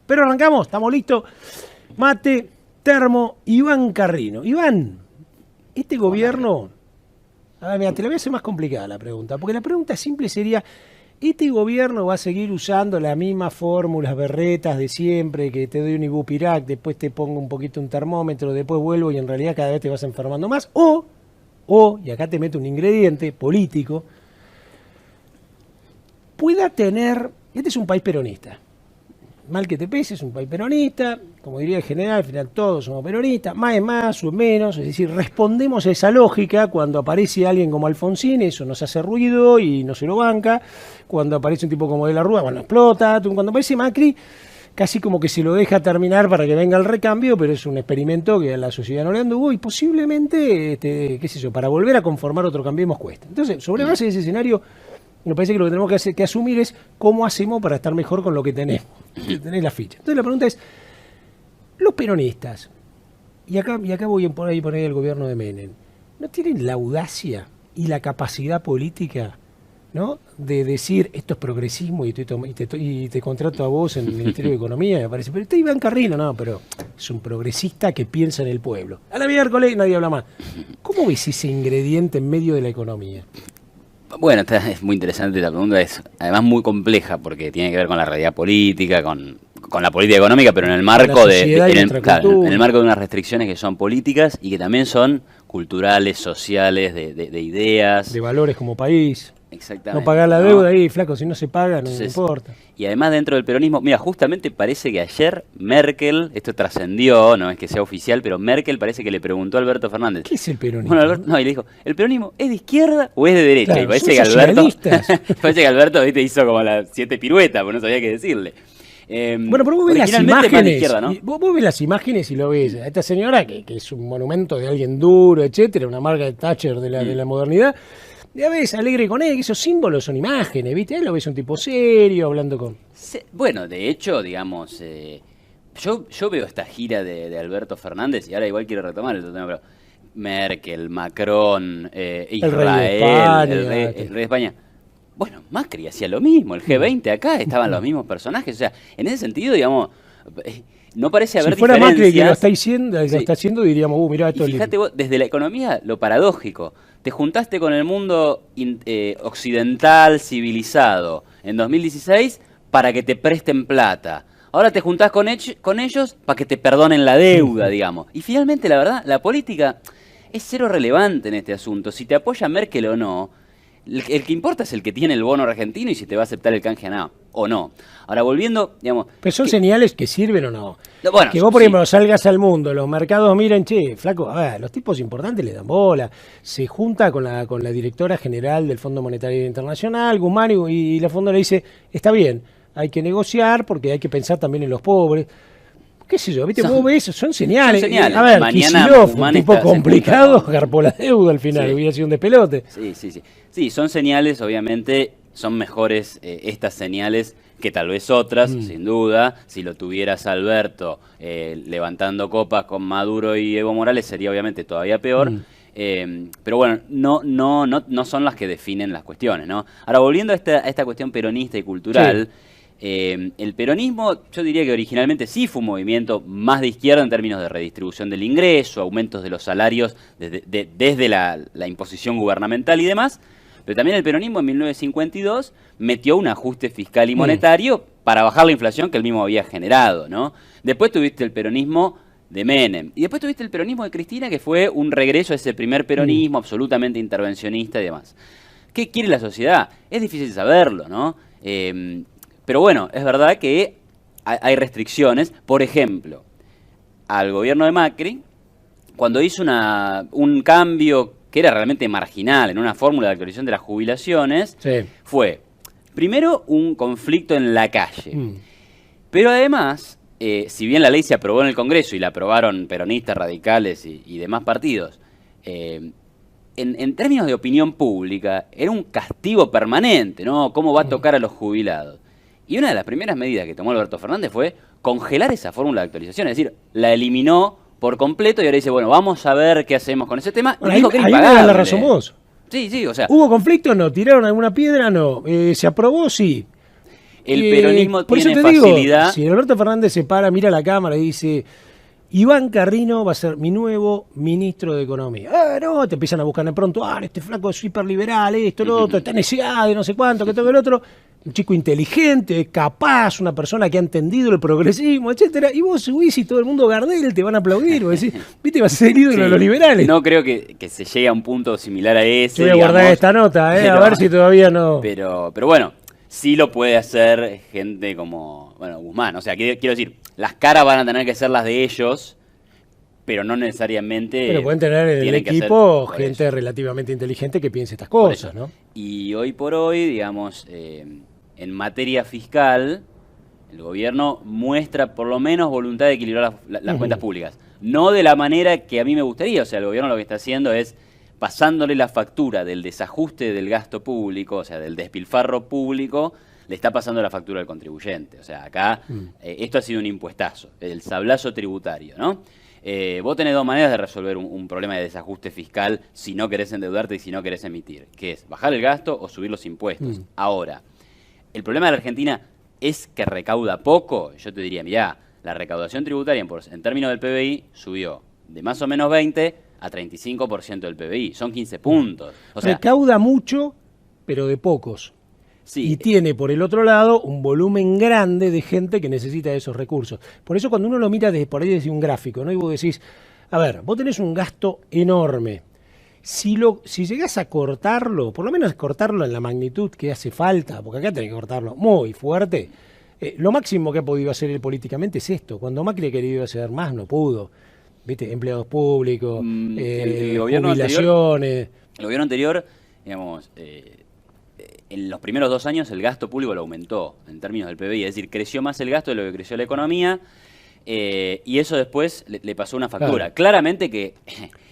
Pero arrancamos, estamos listos. Mate, termo, Iván Carrino. Iván, este gobierno... A ver, mira, te la voy a hacer más complicada la pregunta, porque la pregunta simple sería, ¿este gobierno va a seguir usando las mismas fórmulas berretas de siempre, que te doy un ibupirac, después te pongo un poquito un termómetro, después vuelvo y en realidad cada vez te vas enfermando más? O, y acá te meto un ingrediente político, pueda tener... Este es un país peronista. Mal que te pese, es un país peronista, como diría el general, al final todos somos peronistas, más es más o menos, es decir, respondemos a esa lógica. Cuando aparece alguien como Alfonsín, eso nos hace ruido y no se lo banca. Cuando aparece un tipo como De la Rúa, bueno, explota. Cuando aparece Macri, casi como que se lo deja terminar para que venga el recambio, pero es un experimento que a la sociedad no le anduvo y posiblemente, qué sé yo, para volver a conformar otro Cambiemos cuesta. Entonces, sobre base de ese escenario, me parece que lo que tenemos que asumir es cómo hacemos para estar mejor con lo que tenemos. Tenés la ficha. Entonces la pregunta es, los peronistas, y acá voy a poner el gobierno de Menem, ¿no tienen la audacia y la capacidad política, ¿no?, de decir esto es progresismo y te contrato a vos en el Ministerio de Economía? Me parece, pero está Iván Carrino, no, pero es un progresista que piensa en el pueblo. A la miércoles nadie habla más. ¿Cómo ves ese ingrediente en medio de la economía? Bueno, es muy interesante la pregunta, es además muy compleja porque tiene que ver con la realidad política, con la política económica, pero en el marco en el marco de unas restricciones que son políticas y que también son culturales, sociales, de ideas. De valores como país. Exactamente. No pagar la deuda ahí, flaco, si no se paga, no importa. Y además dentro del peronismo, mira, justamente parece que ayer Merkel, esto trascendió, no es que sea oficial, pero Merkel parece que le preguntó a Alberto Fernández. ¿Qué es el peronismo? Bueno, Alberto, y le dijo, ¿el peronismo es de izquierda o es de derecha? Claro, y parece que Alberto, ¿viste?, hizo como las 7 piruetas, porque no sabía qué decirle. Bueno, pero vos ves las imágenes, izquierda, ¿no? vos ves las imágenes y lo ves. A esta señora, que es un monumento de alguien duro, etcétera, una Margaret Thatcher de la modernidad. Ya ves, alegre con él, que esos símbolos son imágenes, ¿viste? Ahí lo ves un tipo serio, hablando con... Bueno, de hecho, digamos, yo veo esta gira de Alberto Fernández, y ahora igual quiero retomar el tema, pero Merkel, Macron, Israel, el rey de España. Bueno, Macri hacía lo mismo, el G20 acá, estaban los mismos personajes, o sea, en ese sentido, digamos... No parece haber diferencias. Si fuera Macri que lo está haciendo, diríamos, mirá, esto. Y fíjate vos, desde la economía, lo paradójico. Te juntaste con el mundo occidental, civilizado, en 2016 para que te presten plata. Ahora te juntás con ellos para que te perdonen la deuda, digamos. Y finalmente, la verdad, la política es cero relevante en este asunto. Si te apoya Merkel o no, el que importa es el que tiene el bono argentino y si te va a aceptar el canje o no. Ahora, volviendo, digamos... Pero son señales que sirven o no. Bueno, que vos, por ejemplo, salgas al mundo, los mercados miren, che, flaco, a ver, los tipos importantes le dan bola. Se junta con la directora general del Fondo Monetario Internacional, Guzmán, y la fondo le dice, está bien, hay que negociar porque hay que pensar también en los pobres. ¿Qué sé yo? ¿Viste? Vos ves, son señales. Son a ver, Kicillof, un tipo complicado, agarpó la deuda al final, hubiera sido un despelote. Sí, son señales, obviamente, son mejores estas señales que tal vez otras, sin duda. Si lo tuvieras Alberto levantando copas con Maduro y Evo Morales, sería obviamente todavía peor. Pero bueno, no son las que definen las cuestiones, ¿no? Ahora, volviendo a esta cuestión peronista y cultural... Sí. El peronismo, yo diría que originalmente sí fue un movimiento más de izquierda en términos de redistribución del ingreso, aumentos de los salarios desde la imposición gubernamental y demás, pero también el peronismo en 1952 metió un ajuste fiscal y monetario para bajar la inflación que él mismo había generado, ¿no? Después tuviste el peronismo de Menem, y después tuviste el peronismo de Cristina, que fue un regreso a ese primer peronismo absolutamente intervencionista y demás. ¿Qué quiere la sociedad? Es difícil saberlo, ¿no? Pero bueno, es verdad que hay restricciones. Por ejemplo, al gobierno de Macri, cuando hizo un cambio que era realmente marginal en una fórmula de actualización de las jubilaciones, fue, primero, un conflicto en la calle. Pero además, si bien la ley se aprobó en el Congreso y la aprobaron peronistas, radicales y demás partidos, en términos de opinión pública, era un castigo permanente, ¿no? ¿Cómo va a tocar a los jubilados? Y una de las primeras medidas que tomó Alberto Fernández fue congelar esa fórmula de actualización, es decir, la eliminó por completo y ahora dice, bueno, vamos a ver qué hacemos con ese tema. Bueno, ahí me das la razón vos. Sí, o sea... ¿Hubo conflicto? No. ¿Tiraron alguna piedra? No. ¿Se aprobó? Sí. El peronismo por eso tiene te digo, facilidad. si Alberto Fernández se para, mira la cámara y dice: Iván Carrino va a ser mi nuevo ministro de Economía. No, te empiezan a buscar de pronto, este flaco es hiperliberal, esto, lo otro, está neceado de no sé cuánto, que todo el otro. Un chico inteligente, capaz, una persona que ha entendido el progresismo, etcétera. Y vos subís y todo el mundo Gardel te van a aplaudir. Vos decís, viste, vas a ser el ídolo de los liberales. No creo que se llegue a un punto similar a ese. Yo voy a guardar digamos, esta nota, pero, a ver si todavía no. Pero bueno, sí lo puede hacer gente como, bueno, Guzmán. O sea, quiero decir, las caras van a tener que ser las de ellos, pero no necesariamente. Pero pueden tener en el equipo gente relativamente inteligente que piense estas cosas, ¿no? Y hoy por hoy, digamos, en materia fiscal, el gobierno muestra por lo menos voluntad de equilibrar las cuentas públicas. No de la manera que a mí me gustaría. O sea, el gobierno lo que está haciendo es pasándole la factura del desajuste del gasto público, o sea, del despilfarro público, le está pasando la factura al contribuyente. O sea, acá esto ha sido un impuestazo, el sablazo tributario, ¿no? Vos tenés dos maneras de resolver un problema de desajuste fiscal si no querés endeudarte y si no querés emitir, que es bajar el gasto o subir los impuestos. Ahora, el problema de la Argentina es que recauda poco. Yo te diría, mirá, la recaudación tributaria en términos del PBI subió de más o menos 20 a 35% del PBI. Son 15 puntos. O sea, recauda mucho, pero de pocos. Sí. Y tiene, por el otro lado, un volumen grande de gente que necesita esos recursos. Por eso cuando uno lo mira desde por ahí desde un gráfico, ¿no? Y vos decís, a ver, vos tenés un gasto enorme. Si llegás a cortarlo, por lo menos cortarlo en la magnitud que hace falta, porque acá tenés que cortarlo muy fuerte, lo máximo que ha podido hacer él políticamente es esto. Cuando Macri ha querido hacer más, no pudo. ¿Viste? Empleados públicos, el gobierno jubilaciones. El gobierno anterior, digamos, en los primeros 2 años el gasto público lo aumentó en términos del PBI, es decir, creció más el gasto de lo que creció la economía. Y eso después le pasó una factura. Claro. Claramente que...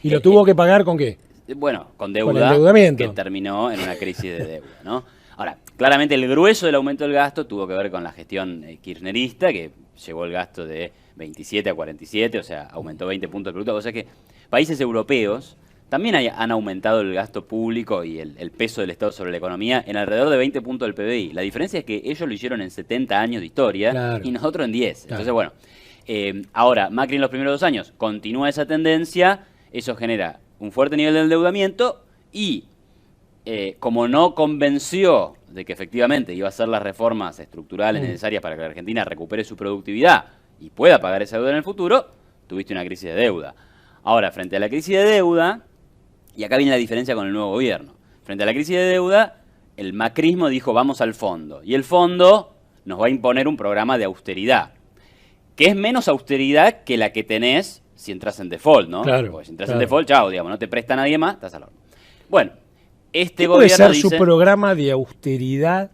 ¿Y lo tuvo que pagar con qué? Bueno, con deuda, con el endeudamiento, que terminó en una crisis de deuda, ¿no? Ahora, claramente el grueso del aumento del gasto tuvo que ver con la gestión kirchnerista, que llevó el gasto de 27 a 47, o sea, aumentó 20 puntos de producto. O sea que países europeos también han aumentado el gasto público y el peso del Estado sobre la economía en alrededor de 20 puntos del PBI. La diferencia es que ellos lo hicieron en 70 años de historia, claro, y nosotros en 10. Claro. Entonces, bueno, ahora, Macri en los primeros 2 años continúa esa tendencia, eso genera un fuerte nivel de endeudamiento y como no convenció de que efectivamente iba a hacer las reformas estructurales necesarias para que la Argentina recupere su productividad y pueda pagar esa deuda en el futuro, tuviste una crisis de deuda. Ahora, frente a la crisis de deuda, y acá viene la diferencia con el nuevo gobierno, frente a la crisis de deuda, el macrismo dijo vamos al fondo, y el fondo nos va a imponer un programa de austeridad, que es menos austeridad que la que tenés si entras en default, ¿no? Claro, porque si entras claro. en default, chao, digamos, no te presta nadie más, estás al horno. Bueno, este ¿qué puede gobierno ser dice... su programa de austeridad?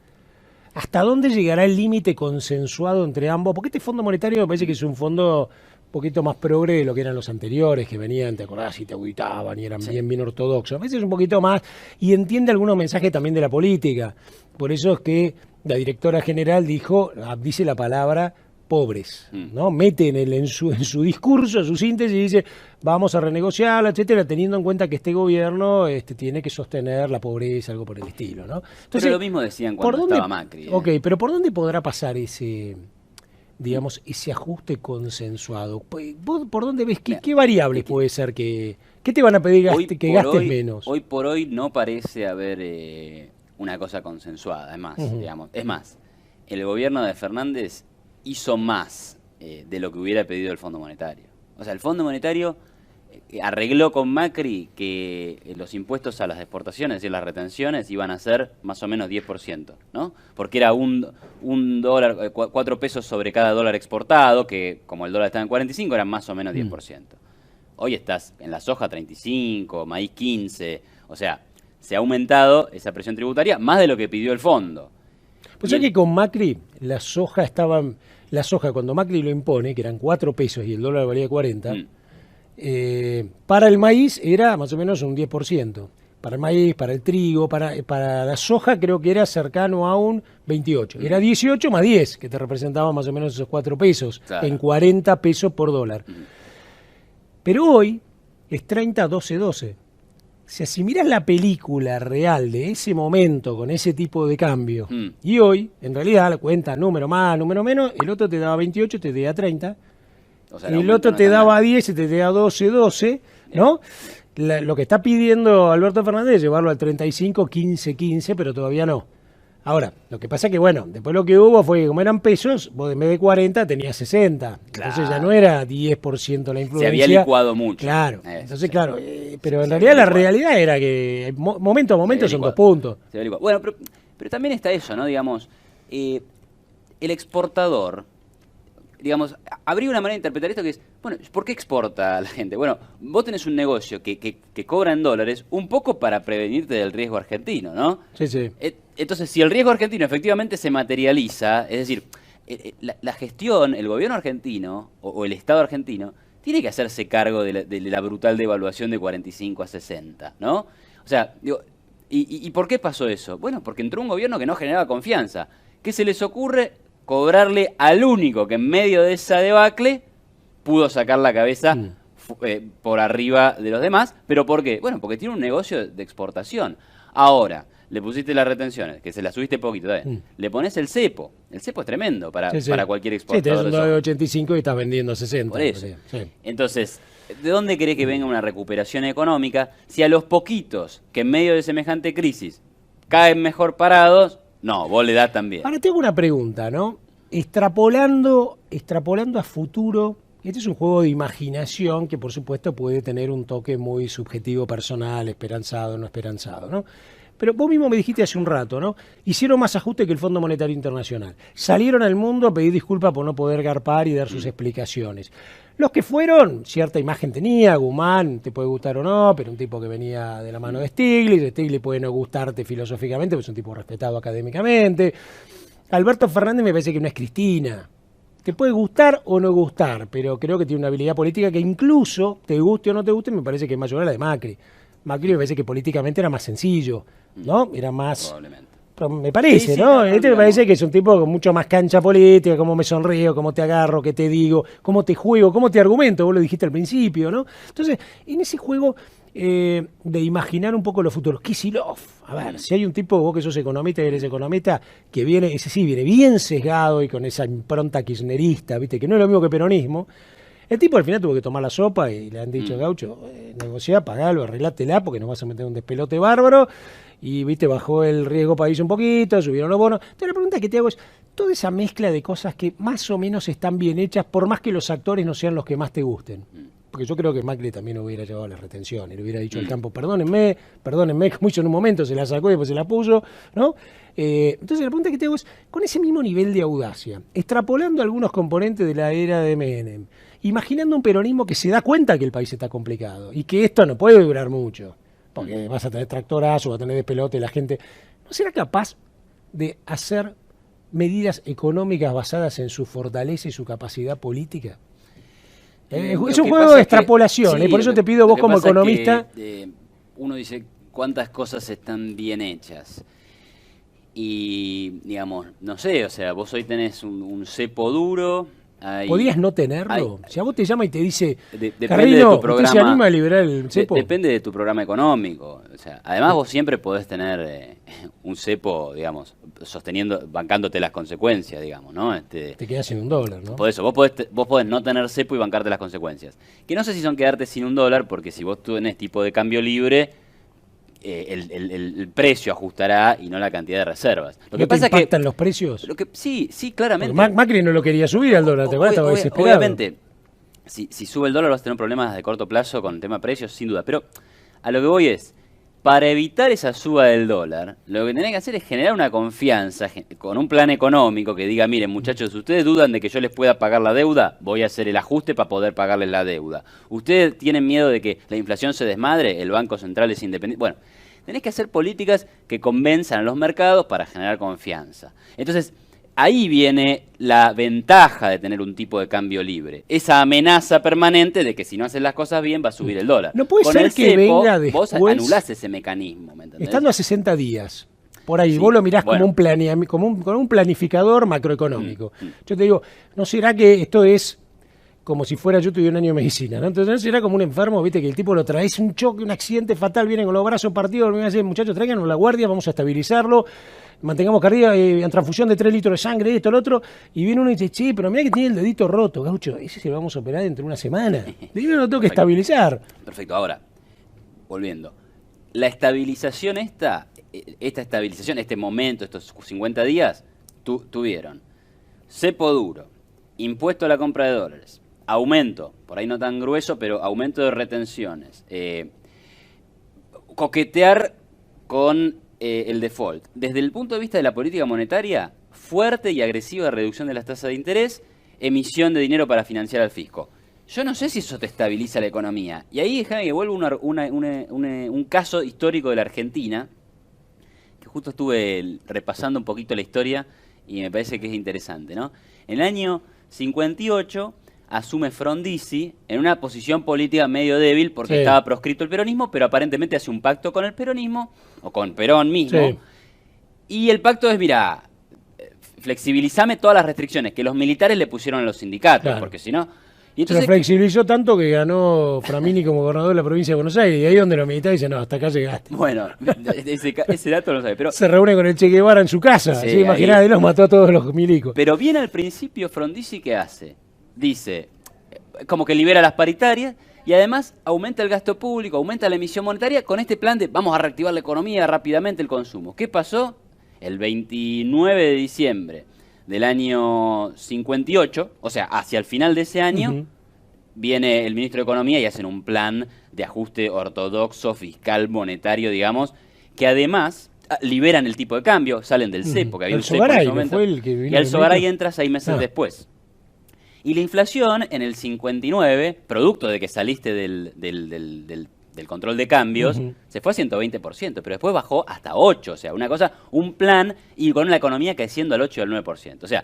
¿Hasta dónde llegará el límite consensuado entre ambos? Porque este Fondo Monetario me parece que es un fondo un poquito más progre de lo que eran los anteriores, que venían, ¿te acordás? Y te auditaban y eran bien ortodoxos. A veces un poquito más y entiende algunos mensajes también de la política. Por eso es que la directora general dice la palabra pobres, ¿no? Mete en su discurso, su síntesis, y dice vamos a renegociarla, etcétera, teniendo en cuenta que este gobierno tiene que sostener la pobreza, algo por el estilo, ¿no? Entonces, pero lo mismo decían cuando estaba Macri. Ok, pero ¿por dónde podrá pasar ese, digamos, ese ajuste consensuado? ¿Vos por dónde ves? ¿Qué variables puede ser que te van a pedir que gastes menos? Hoy por hoy no parece haber una cosa consensuada, es más, digamos. Es más, el gobierno de Fernández hizo más de lo que hubiera pedido el Fondo Monetario. O sea, el Fondo Monetario arregló con Macri que los impuestos a las exportaciones, es decir, las retenciones, iban a ser más o menos 10%, ¿no? Porque era un dólar, 4 pesos sobre cada dólar exportado, que como el dólar estaba en 45, eran más o menos 10%. Hoy estás en la soja 35, maíz 15, o sea, se ha aumentado esa presión tributaria más de lo que pidió el fondo. Pues es que con Macri la soja cuando Macri lo impone, que eran 4 pesos y el dólar valía 40, para el maíz era más o menos un 10%. Para el maíz, para el trigo, para la soja creo que era cercano a un 28. Era 18 más 10, que te representaba más o menos esos 4 pesos, claro, en 40 pesos por dólar. Pero hoy es 30, 12, 12. sea, si miras la película real de ese momento con ese tipo de cambio, y hoy, en realidad, la cuenta número más, número menos, el otro te daba 28, te da 30, O sea, el otro te daba 10 y te da 12, ¿no? Lo que está pidiendo Alberto Fernández es llevarlo al 35, 15, pero todavía no. Ahora, lo que pasa es que, bueno, después lo que hubo fue que como eran pesos, vos en vez de 40 tenías 60. Claro. Entonces ya no era 10% la influencia. Se había licuado mucho. Claro. Eso, Entonces, sí. claro, pero en realidad la realidad era que momento a momento son 2 puntos. Se había licuado. Bueno, pero también está eso, ¿no? Digamos, el exportador, digamos, habría una manera de interpretar esto que es, bueno, ¿por qué exporta a la gente? Bueno, vos tenés un negocio que cobra en dólares un poco para prevenirte del riesgo argentino, ¿no? Sí, sí. Entonces, si el riesgo argentino efectivamente se materializa, es decir, la gestión, el gobierno argentino o el Estado argentino tiene que hacerse cargo de la brutal devaluación de 45 a 60, ¿no? O sea, digo, ¿y por qué pasó eso? Bueno, porque entró un gobierno que no generaba confianza. ¿Qué se les ocurre? Cobrarle al único que en medio de esa debacle pudo sacar la cabeza por arriba de los demás. ¿Pero por qué? Bueno, porque tiene un negocio de exportación. Ahora, le pusiste las retenciones, que se las subiste poquito, le pones el cepo. El cepo es tremendo para cualquier exportador. Sí, tenés un 9,85 y estás vendiendo 60. Por eso. Sí. Entonces, ¿de dónde querés que venga una recuperación económica si a los poquitos que en medio de semejante crisis caen mejor parados, no, vos le das también? Ahora tengo una pregunta, ¿no? Extrapolando a futuro, este es un juego de imaginación que por supuesto puede tener un toque muy subjetivo, personal, esperanzado, no esperanzado, ¿no? Pero vos mismo me dijiste hace un rato, ¿no? Hicieron más ajuste que el Fondo Monetario Internacional. Salieron al mundo a pedir disculpas por no poder garpar y dar sus explicaciones. Los que fueron, cierta imagen tenía, Guzmán, te puede gustar o no, pero un tipo que venía de la mano de Stiglitz puede no gustarte filosóficamente, porque es un tipo respetado académicamente. Alberto Fernández me parece que no es Cristina. Te puede gustar o no gustar, pero creo que tiene una habilidad política que incluso, te guste o no te guste, me parece que es mayor a la de Macri. Macri me parece que políticamente era más sencillo, ¿no? Era más... Probablemente. Pero me parece, Sí, ¿no? no, Este me parece que es un tipo con mucho más cancha política, cómo me sonrío, cómo te agarro, qué te digo, cómo te juego, cómo te argumento, vos lo dijiste al principio, ¿no? Entonces, en ese juego de imaginar un poco los futuros, Kicillof, a ver, si hay un tipo, vos que sos economista y eres economista, que viene, ese sí, viene bien sesgado y con esa impronta kirchnerista, ¿viste? Que no es lo mismo que peronismo. El tipo al final tuvo que tomar la sopa y le han dicho, Gaucho, negociá, pagalo, arreglátela porque nos vas a meter un despelote bárbaro. Y, viste, bajó el riesgo país un poquito, subieron los bonos. Entonces la pregunta que te hago es, toda esa mezcla de cosas que más o menos están bien hechas, por más que los actores no sean los que más te gusten. Porque yo creo que Macri también hubiera llevado la retención y le hubiera dicho al campo, perdónenme, como hizo en un momento, se la sacó y después se la puso, ¿no? Entonces la pregunta que te hago es, con ese mismo nivel de audacia, extrapolando algunos componentes de la era de Menem, imaginando un peronismo que se da cuenta que el país está complicado y que esto no puede durar mucho, porque vas a tener tractorazo, vas a tener despelote, la gente no será capaz de hacer medidas económicas basadas en su fortaleza y su capacidad política. Es un juego de extrapolación, y por eso te pido vos como economista... uno dice cuántas cosas están bien hechas. Y, digamos, no sé, o sea, vos hoy tenés un cepo duro... ¿Podías no tenerlo? Si a vos te llama y te dice, depende Carrino, de tu programa, ¿usted se anima a liberar el cepo? Depende de tu programa económico. O sea, además vos siempre podés tener un cepo, digamos, bancándote las consecuencias, digamos, ¿no? Te quedás sin $1, ¿no? Por eso, vos podés no tener cepo y bancarte las consecuencias. Que no sé si son quedarte sin $1, porque si vos tenés tipo de cambio libre, el precio ajustará y no la cantidad de reservas. Lo que pasa impactan los precios? Sí, claramente. Macri no lo quería subir al dólar, estaba desesperado. Obviamente, si sube el dólar vas a tener problemas de corto plazo con el tema precios, sin duda. Pero a lo que voy es, para evitar esa suba del dólar, lo que tenés que hacer es generar una confianza con un plan económico que diga, miren muchachos, ustedes dudan de que yo les pueda pagar la deuda, voy a hacer el ajuste para poder pagarles la deuda. Ustedes tienen miedo de que la inflación se desmadre, el Banco Central es independiente. Bueno, tenés que hacer políticas que convenzan a los mercados para generar confianza. Entonces, ahí viene la ventaja de tener un tipo de cambio libre. Esa amenaza permanente de que si no haces las cosas bien va a subir el dólar. No puede ser que venga después... Vos anulás ese mecanismo, ¿me entendés? Estando a 60 días, por ahí, sí, vos lo mirás como un planificador macroeconómico. Yo te digo, ¿no será que esto es como si fuera yo tuviera un año de medicina, ¿no? Entonces era como un enfermo, viste, que el tipo lo traes un choque, un accidente fatal, viene con los brazos partidos, me dice, muchachos, tráiganos la guardia, vamos a estabilizarlo, mantengamos cardíaca, en transfusión de 3 litros de sangre, esto, lo otro, y viene uno y dice, che, pero mira que tiene el dedito roto, Gaucho, ese se lo vamos a operar dentro de una semana. Primero lo tengo que estabilizar. Perfecto, ahora, volviendo. La estabilización esta estabilización, este momento, estos 50 días, tuvieron cepo duro, impuesto a la compra de dólares, aumento, por ahí no tan grueso, pero aumento de retenciones, coquetear con el default. Desde el punto de vista de la política monetaria, fuerte y agresiva reducción de las tasas de interés, emisión de dinero para financiar al fisco. Yo no sé si eso te estabiliza la economía. Y ahí déjame que vuelva un caso histórico de la Argentina, que justo estuve repasando un poquito la historia y me parece que es interesante, ¿no? En el año 58 asume Frondizi en una posición política medio débil porque estaba proscrito el peronismo, pero aparentemente hace un pacto con el peronismo, o con Perón mismo, y el pacto es, mira, flexibilizame todas las restricciones que los militares le pusieron a los sindicatos, porque si no... Y entonces, se lo flexibilizó tanto que ganó Framini como gobernador de la provincia de Buenos Aires, y ahí donde los militares dicen, no, hasta acá llegaste. Bueno, ese dato no lo sabe, pero... Se reúne con el Che Guevara en su casa, ¿sí? Imaginad, él los mató a todos los milicos. Pero bien al principio Frondizi, ¿qué hace? Dice, como que libera las paritarias, y además aumenta el gasto público, aumenta la emisión monetaria, con este plan de vamos a reactivar la economía rápidamente, el consumo. ¿Qué pasó? El 29 de diciembre del año 58, o sea, hacia el final de ese año, viene el ministro de Economía y hacen un plan de ajuste ortodoxo, fiscal, monetario, digamos, que además liberan el tipo de cambio, salen del cepo, que había un cepo en ese momento, y el Sogaray entra 6 meses después. Y la inflación en el 59, producto de que saliste del control de cambios, se fue a 120%, pero después bajó hasta 8%. O sea, una cosa, un plan, y con la economía creciendo al 8 y al 9%. O sea,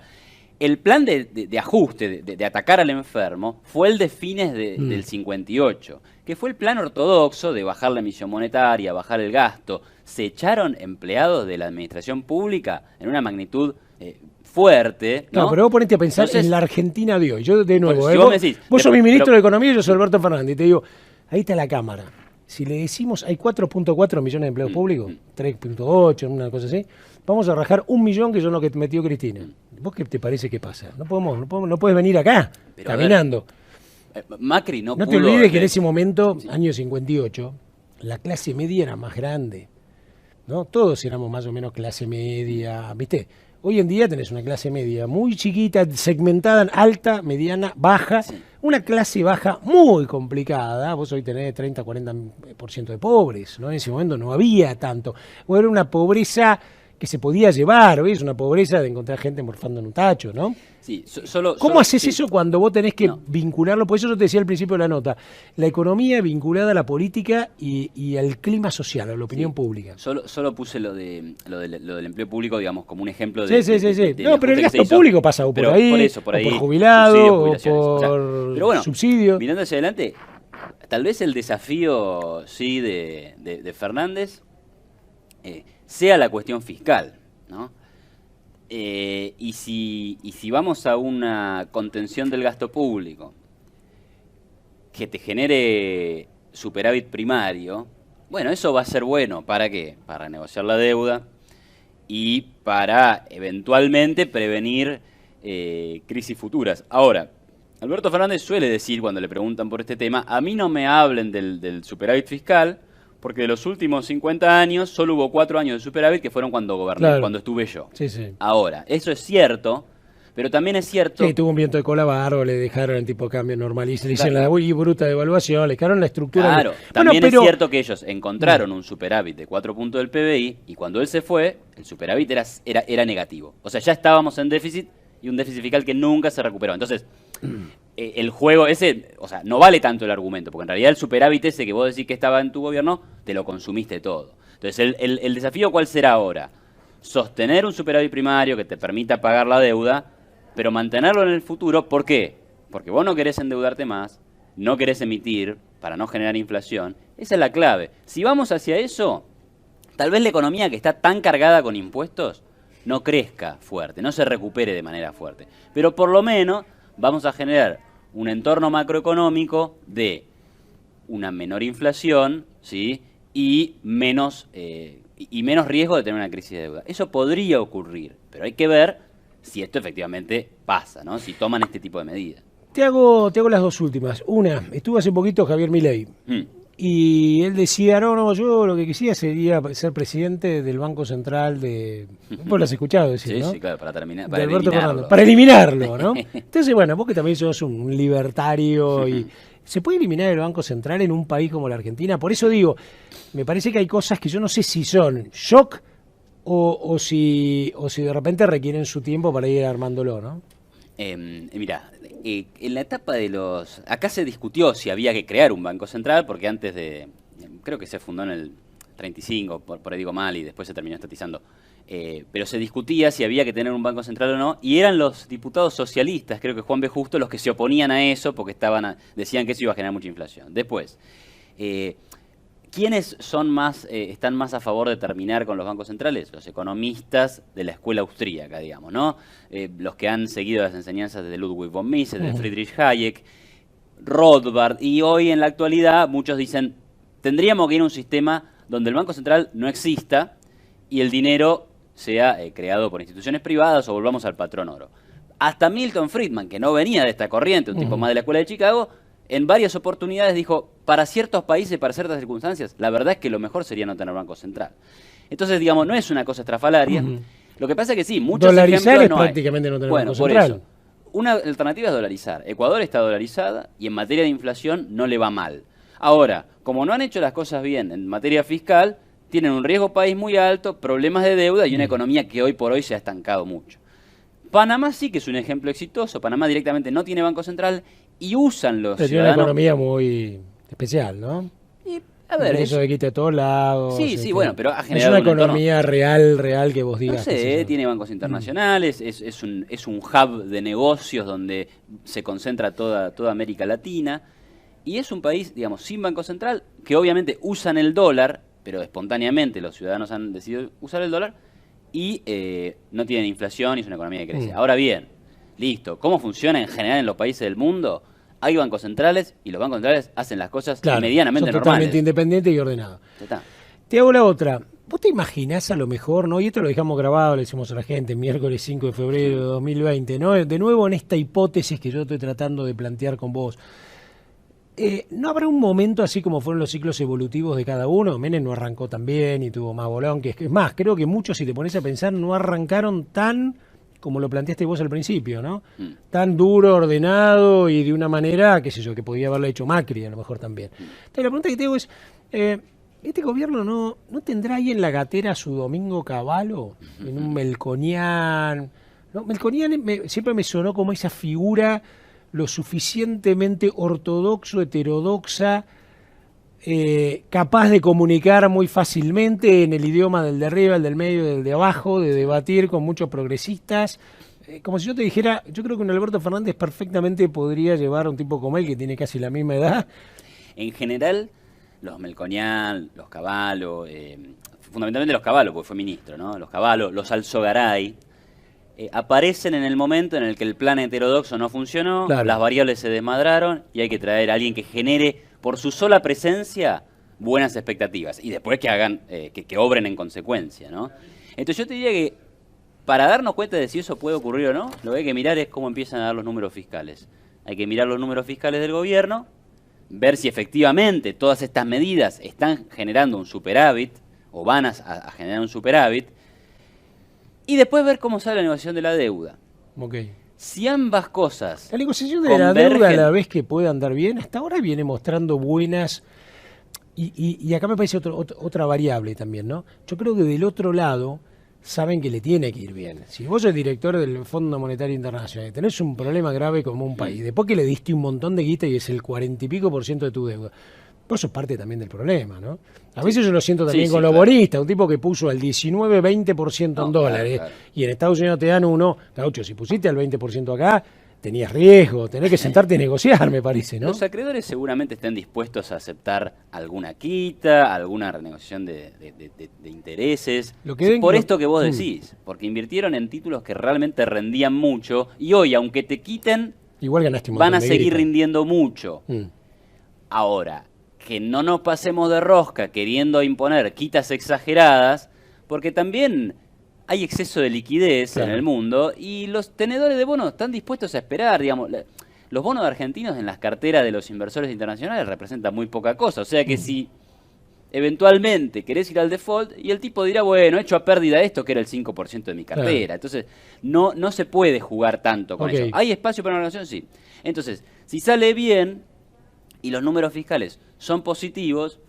el plan de ajuste, de atacar al enfermo, fue el de fines del 58, que fue el plan ortodoxo de bajar la emisión monetaria, bajar el gasto. Se echaron empleados de la administración pública en una magnitud fuerte, ¿no? No, pero vos ponete a pensar en la Argentina de hoy. Yo de nuevo, si vos me decís, vos sos mi ministro de Economía y yo soy Alberto Fernández, y te digo, ahí está la Cámara. Si le decimos, hay 4.4 millones de empleos públicos, 3.8, una cosa así, vamos a rajar 1 millón, que son lo que metió Cristina. ¿Vos qué te parece que pasa? No puedes venir acá, pero caminando. Macri no pudo... No te olvides que en ese momento, año 58, la clase media era más grande, ¿no? Todos éramos más o menos clase media, ¿viste? Hoy en día tenés una clase media muy chiquita, segmentada en alta, mediana, baja. Una clase baja muy complicada. Vos hoy tenés 30-40% de pobres, ¿no? En ese momento no había tanto. O era una pobreza que se podía llevar, ¿ves? Una pobreza de encontrar gente morfando en un tacho, ¿no? Sí, ¿Cómo haces eso cuando vos tenés que vincularlo? Por eso yo te decía al principio de la nota, la economía vinculada a la política y al clima social, a la opinión pública. Solo puse lo del empleo público, digamos, como un ejemplo de no, pero el gasto público pasa por ahí, por jubilado, o por subsidio. Mirando hacia adelante, tal vez el desafío de Fernández sea la cuestión fiscal, ¿no? Y si vamos a una contención del gasto público que te genere superávit primario, bueno, eso va a ser bueno. ¿Para qué? Para negociar la deuda y para eventualmente prevenir crisis futuras. Ahora, Alberto Fernández suele decir cuando le preguntan por este tema, a mí no me hablen del superávit fiscal, porque de los últimos 50 años solo hubo 4 años de superávit que fueron cuando goberné, cuando estuve yo. Ahora, eso es cierto, pero también es cierto... Sí, tuvo un viento de cola bárbaro, le dejaron el tipo de cambio normalista, le hicieron la bruta devaluación, le dejaron la estructura... Claro, también es cierto que ellos encontraron un superávit de 4 puntos del PBI y cuando él se fue, el superávit era negativo. O sea, ya estábamos en déficit y un déficit fiscal que nunca se recuperó. Entonces... el juego ese, o sea, no vale tanto el argumento, porque en realidad el superávit ese que vos decís que estaba en tu gobierno, te lo consumiste todo. Entonces, el desafío, ¿cuál será ahora? Sostener un superávit primario que te permita pagar la deuda, pero mantenerlo en el futuro. ¿Por qué? Porque vos no querés endeudarte más, no querés emitir para no generar inflación. Esa es la clave. Si vamos hacia eso, tal vez la economía que está tan cargada con impuestos no crezca fuerte, no se recupere de manera fuerte. Pero por lo menos... vamos a generar un entorno macroeconómico de una menor inflación, ¿sí? y menos riesgo de tener una crisis de deuda. Eso podría ocurrir, pero hay que ver si esto efectivamente pasa, ¿no? Si toman este tipo de medidas. Te hago las dos últimas. Una, estuvo hace poquito Javier Milei. Y él decía, no, yo lo que quisiera sería ser presidente del Banco Central de... Vos lo has escuchado decir, sí, ¿no? Sí, claro, para terminar, para eliminarlo. Para eliminarlo, ¿no? Entonces, bueno, vos que también sos un libertario y... ¿Se puede eliminar el Banco Central en un país como la Argentina? Por eso digo, me parece que hay cosas que yo no sé si son shock o si de repente requieren su tiempo para ir armándolo, ¿no? Mira, en la etapa de los... Acá se discutió si había que crear un Banco Central, porque antes de... Creo que se fundó en el 35, por ahí digo mal, y después se terminó estatizando. Pero se discutía si había que tener un Banco Central o no, y eran los diputados socialistas, creo que Juan B. Justo, los que se oponían a eso, porque decían que eso iba a generar mucha inflación. Después, ¿quiénes están más a favor de terminar con los bancos centrales? Los economistas de la escuela austríaca, digamos, ¿no? Los que han seguido las enseñanzas de Ludwig von Mises, de Friedrich Hayek, Rothbard, y hoy en la actualidad muchos dicen, tendríamos que ir a un sistema donde el Banco Central no exista y el dinero sea creado por instituciones privadas o volvamos al patrón oro. Hasta Milton Friedman, que no venía de esta corriente, un tipo más de la escuela de Chicago, en varias oportunidades dijo, para ciertos países, para ciertas circunstancias, la verdad es que lo mejor sería no tener Banco Central. Entonces, digamos, no es una cosa estrafalaria. Lo que pasa es que sí, muchos dolarizar ejemplos es no prácticamente no tener Banco por Central. eso. Una alternativa es dolarizar. Ecuador está dolarizada y en materia de inflación no le va mal. Ahora, como no han hecho las cosas bien en materia fiscal, tienen un riesgo país muy alto, problemas de deuda y una economía que hoy por hoy se ha estancado mucho. Panamá sí que es un ejemplo exitoso. Panamá directamente no tiene Banco Central y usan los ciudadanos. Tiene una economía muy especial, ¿no? Y, a ver, eso de quita a todos lados. Sí, bueno, pero ha generado es una economía real que vos digas. No sé, tiene bancos internacionales, es un hub de negocios donde se concentra toda América Latina. Y es un país, digamos, sin Banco Central, que obviamente usan el dólar, pero espontáneamente los ciudadanos han decidido usar el dólar, y no tienen inflación y es una economía que crece. Ahora bien, listo, ¿cómo funciona en general en los países del mundo? Hay bancos centrales y los bancos centrales hacen las cosas medianamente son normales. Totalmente independientes y ordenados. Te hago la otra. ¿Vos te imaginás a lo mejor, no? Y esto lo dejamos grabado, le decimos a la gente, miércoles 5 de febrero de 2020, ¿no? De nuevo en esta hipótesis que yo estoy tratando de plantear con vos. ¿No habrá un momento así como fueron los ciclos evolutivos de cada uno? Menem no arrancó tan bien y tuvo más bolón, que es más, creo que muchos, si te pones a pensar, no arrancaron tan como lo planteaste vos al principio, ¿no? Tan duro, ordenado y de una manera, qué sé yo, que podía haberlo hecho Macri a lo mejor también. Entonces la pregunta que te hago es, ¿este gobierno no tendrá ahí en la gatera a su Domingo Cavallo? En un Melconian. ¿No? Melconian siempre me sonó como esa figura lo suficientemente ortodoxo, heterodoxa, capaz de comunicar muy fácilmente en el idioma del de arriba, el del medio, del de abajo, de debatir con muchos progresistas. Como si yo te dijera, yo creo que un Alberto Fernández perfectamente podría llevar a un tipo como él, que tiene casi la misma edad. En general, los Melconian, los Cavallo, fundamentalmente los Cavallo, porque fue ministro, ¿no? Los Cavallo, los Alzogaray, aparecen en el momento en el que el plan heterodoxo no funcionó, las variables se desmadraron y hay que traer a alguien que genere por su sola presencia buenas expectativas y después que hagan, que obren en consecuencia, ¿no? Entonces yo te diría que para darnos cuenta de si eso puede ocurrir o no, lo que hay que mirar es cómo empiezan a dar los números fiscales. Hay que mirar los números fiscales del gobierno, ver si efectivamente todas estas medidas están generando un superávit o van a generar un superávit, y después ver cómo sale la negociación de la deuda. Si ambas cosas... La negociación de la deuda, a la vez que puede andar bien, hasta ahora viene mostrando buenas... Y acá me parece otra variable también, ¿no? Yo creo que del otro lado saben que le tiene que ir bien. Si vos sos director del Fondo Monetario Internacional y tenés un problema grave como un país, después que le diste un montón de guita y es el 40 y pico % de tu deuda, vos sos parte también del problema, ¿no? A veces yo lo siento también con los bonistas, un tipo que puso al 19-20% en dólares y en Estados Unidos te dan uno, Gaucho, si pusiste al 20% acá, tenías riesgo, tenés que sentarte y negociar, me parece, ¿no? Los acreedores seguramente estén dispuestos a aceptar alguna quita, alguna renegociación de intereses, por esto que vos decís, porque invirtieron en títulos que realmente rendían mucho y hoy, aunque te quiten, Igual ganaste un van montón a de seguir guita. rindiendo mucho. Ahora, que no nos pasemos de rosca queriendo imponer quitas exageradas, porque también hay exceso de liquidez en el mundo y los tenedores de bonos están dispuestos a esperar, digamos. Los bonos argentinos en las carteras de los inversores internacionales representan muy poca cosa. O sea que si eventualmente querés ir al default y el tipo dirá, bueno, he hecho a pérdida esto que era el 5% de mi cartera. Entonces, no se puede jugar tanto con eso. ¿Hay espacio para una relación? Sí. Entonces, si sale bien y los números fiscales son positivos,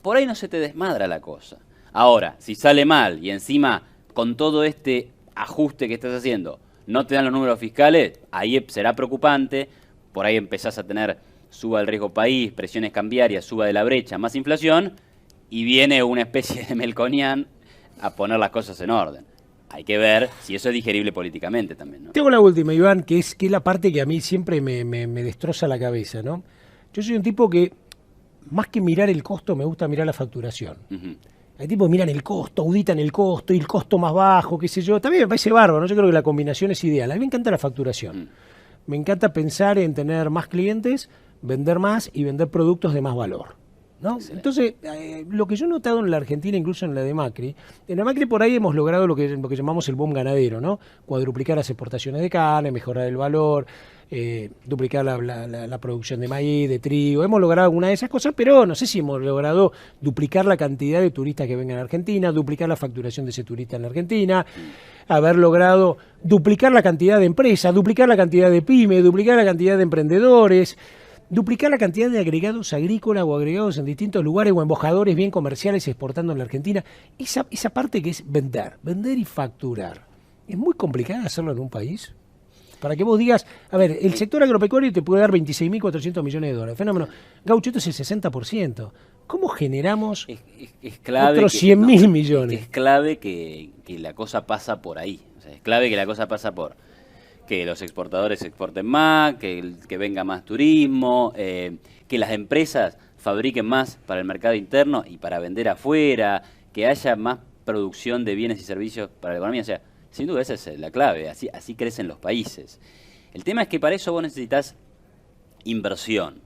por ahí no se te desmadra la cosa. Ahora, si sale mal y encima con todo este ajuste que estás haciendo no te dan los números fiscales, ahí será preocupante. Por ahí empezás a tener suba el riesgo país, presiones cambiarias, suba de la brecha, más inflación, y viene una especie de Melconian a poner las cosas en orden. Hay que ver si eso es digerible políticamente también, ¿no? Tengo la última, Iván, que es la parte que a mí siempre me destroza la cabeza, ¿no? Yo soy un tipo que, más que mirar el costo, me gusta mirar la facturación. Hay tipos que miran el costo, auditan el costo y el costo más bajo, qué sé yo. También me parece bárbaro, ¿no? Yo creo que la combinación es ideal. A mí me encanta la facturación. Me encanta pensar en tener más clientes, vender más y vender productos de más valor, ¿no? Entonces, lo que yo he notado en la Argentina, incluso en la de Macri, en la Macri por ahí hemos logrado lo que llamamos el boom ganadero, ¿no? Cuadruplicar las exportaciones de carne, mejorar el valor, duplicar la producción de maíz, de trigo. Hemos logrado alguna de esas cosas, pero no sé si hemos logrado duplicar la cantidad de turistas que vengan a Argentina, duplicar la facturación de ese turista en la Argentina, haber logrado duplicar la cantidad de empresas, duplicar la cantidad de pymes, duplicar la cantidad de emprendedores, duplicar la cantidad de agregados agrícolas o agregados en distintos lugares o embajadores bien comerciales exportando en la Argentina. Esa parte que es vender y facturar. ¿Es muy complicado hacerlo en un país? Para que vos digas, a ver, el sector agropecuario te puede dar 26.400 millones de dólares. Fenómeno. Gaucho, esto es el 60%. ¿Cómo generamos es clave otros 100.000 millones? Es clave que la cosa pasa por ahí. O sea, es clave que la cosa pasa por que los exportadores exporten más, que venga más turismo, que las empresas fabriquen más para el mercado interno y para vender afuera, que haya más producción de bienes y servicios para la economía. O sea, sin duda esa es la clave, así crecen los países. El tema es que para eso vos necesitas inversión.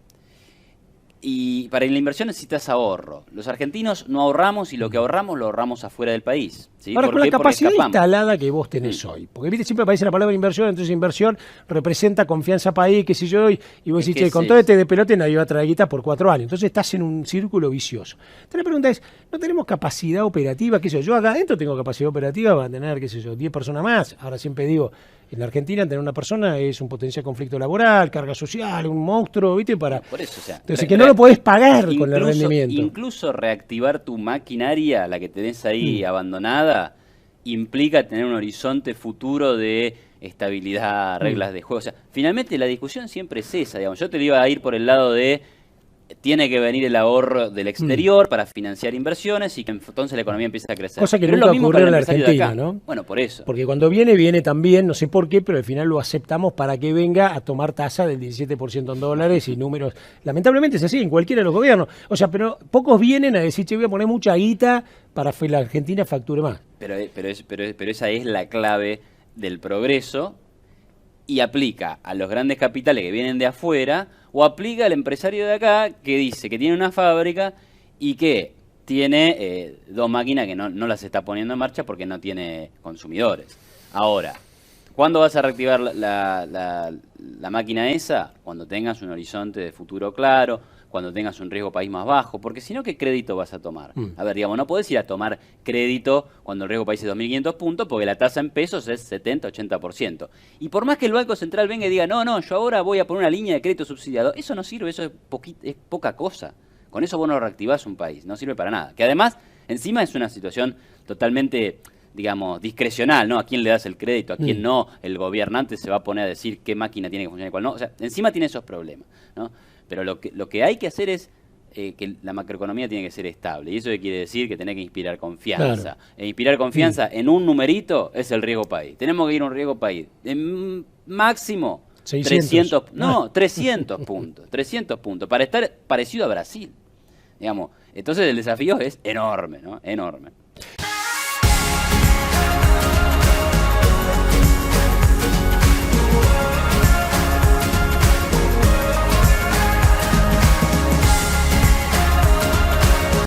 Y para la inversión necesitas ahorro. Los argentinos no ahorramos y lo que ahorramos lo ahorramos afuera del país. ¿Sí? Ahora, con la capacidad instalada que vos tenés hoy, porque viste siempre aparece la palabra inversión, entonces inversión representa confianza país, qué sé yo, y vos decís, che, con todo este de pelote nadie va a traer guita por 4 años. Entonces estás en un círculo vicioso. Entonces la pregunta es, ¿no tenemos capacidad operativa? ¿Qué sé yo? Yo acá adentro tengo capacidad operativa para tener, qué sé yo, 10 personas más. Ahora siempre digo, en la Argentina tener una persona es un potencial conflicto laboral, carga social, un monstruo, ¿viste? Por eso, o sea, entonces que no lo podés pagar con el rendimiento. Incluso reactivar tu maquinaria, la que tenés ahí abandonada, implica tener un horizonte futuro de estabilidad, reglas de juego. O sea, finalmente la discusión siempre es esa, digamos. Yo te iba a ir por el lado de tiene que venir el ahorro del exterior para financiar inversiones y que entonces la economía empieza a crecer. Cosa que nunca ocurrió en la Argentina, ¿no? Bueno, por eso. Porque cuando viene también, no sé por qué, pero al final lo aceptamos para que venga a tomar tasa del 17% en dólares y números. Lamentablemente es así en cualquiera de los gobiernos. O sea, pero pocos vienen a decir, che, voy a poner mucha guita para que la Argentina facture más. Pero esa es la clave del progreso y aplica a los grandes capitales que vienen de afuera o aplica al empresario de acá que dice que tiene una fábrica y que tiene 2 máquinas que no las está poniendo en marcha porque no tiene consumidores. Ahora, ¿cuándo vas a reactivar la máquina esa? Cuando tengas un horizonte de futuro claro, cuando tengas un riesgo país más bajo, porque si no, ¿qué crédito vas a tomar? A ver, digamos, no podés ir a tomar crédito cuando el riesgo país es 2.500 puntos, porque la tasa en pesos es 70-80%. Y por más que el Banco Central venga y diga, no, yo ahora voy a poner una línea de crédito subsidiado, eso no sirve, eso es poca cosa. Con eso vos no reactivás un país, no sirve para nada. Que además, encima es una situación totalmente, digamos, discrecional, ¿no? A quién le das el crédito, a quién no, el gobernante se va a poner a decir qué máquina tiene que funcionar y cuál no. O sea, encima tiene esos problemas, ¿no? Pero lo que hay que hacer es que la macroeconomía tiene que ser estable. Y eso quiere decir que tenés que inspirar confianza. Claro. E inspirar confianza en un numerito es el riesgo país. Tenemos que ir a un riesgo país. En máximo 600. 300 puntos. 300 puntos. Para estar parecido a Brasil. Digamos. Entonces el desafío es enorme, ¿no? Enorme.